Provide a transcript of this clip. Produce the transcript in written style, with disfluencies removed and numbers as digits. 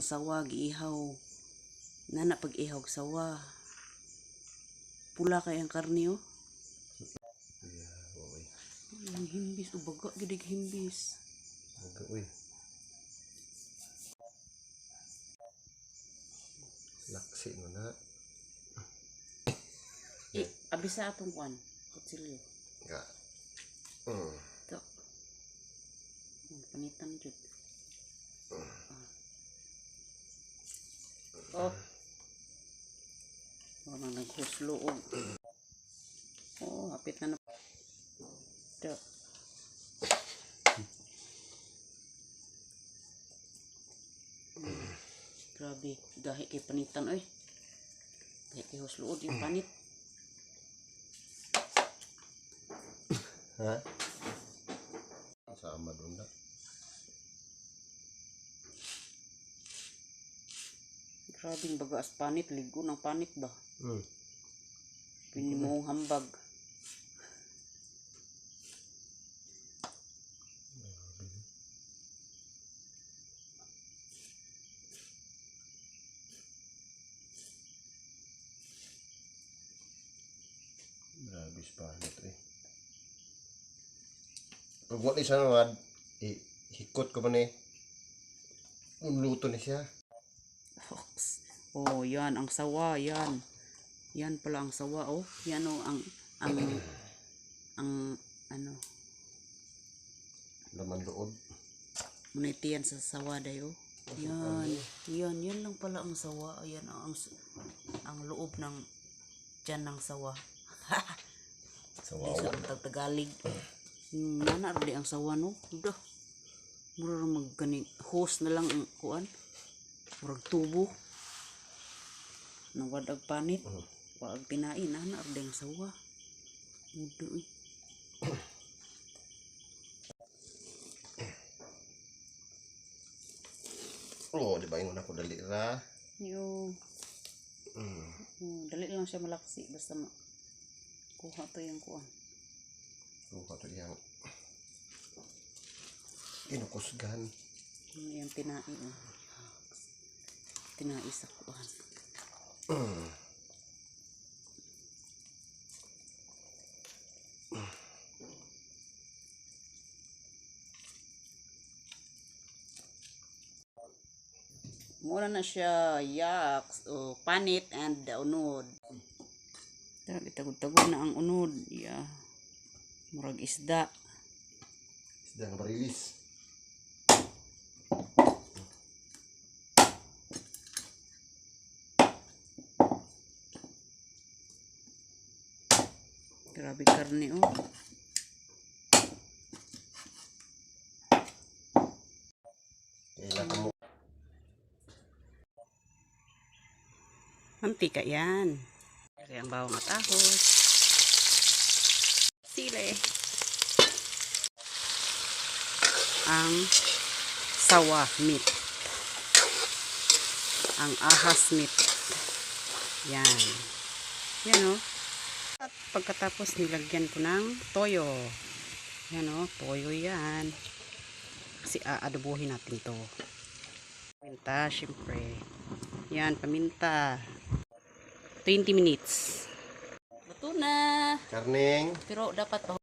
sawa giihaw. Nana pag ihaw sawa. Pula kay ang karne oh. Ang himbis ubaga gidig himbis. Baga uy. Laksi mo na. Abisa atong kuan. Kutsilyo. Ga. Ito. Panitan jud. Oh. Wala naghuslo og. Oh, hapit na. Ito. Grabe, gahi kay panitan oy. Gahi kay huslo yung panit. Ha? Sama doon na. Grabing bagaas panit, ligo ng panit ba? Pinimong hambag. Grabe panit eh. Pag wala siya naman, hikot ko man eh. Unluto na siya. Oh, yan ang sawa, yan. Yan pala ang sawa, oh. Yan oh, ang ano, Laman loob. munitian sa sawa dayo. Yan lang pala ang sawa. Ayan ang loob ng tiyan ng sawa. Sawa. Tagalog. Nana rin ang sawa no. Dah. Mura magganing hose na lang ang kuan. Murag tubo. Nang wadag panit. Wag tinain nana rin ang sawa. Mudo eh. Oh, di ba ingon ako dali ra? Yo. Dali lang siya malaksi basta kuha to yung kuan. Kuha to yang kinukusgan. Yung tinai oh. Tinai sa kuan. Muna na siya yaks o panit and unod. Tagod-tagod na ang unod. Yeah. Murag isda. Isda nga barilis. Grabe karne oh. Kailangan mo. Mantika yan. Kaya ang bawang at ahos. Sile. Ang sawa meat. Ang ahas meat. Yan. Yan o. At pagkatapos nilagyan ko ng toyo. Yan o. Toyo yan. Kasi aadobohin natin to. Paminta, syempre. Yan, paminta. 20 minutes. Luto na. Karning. Pero dapat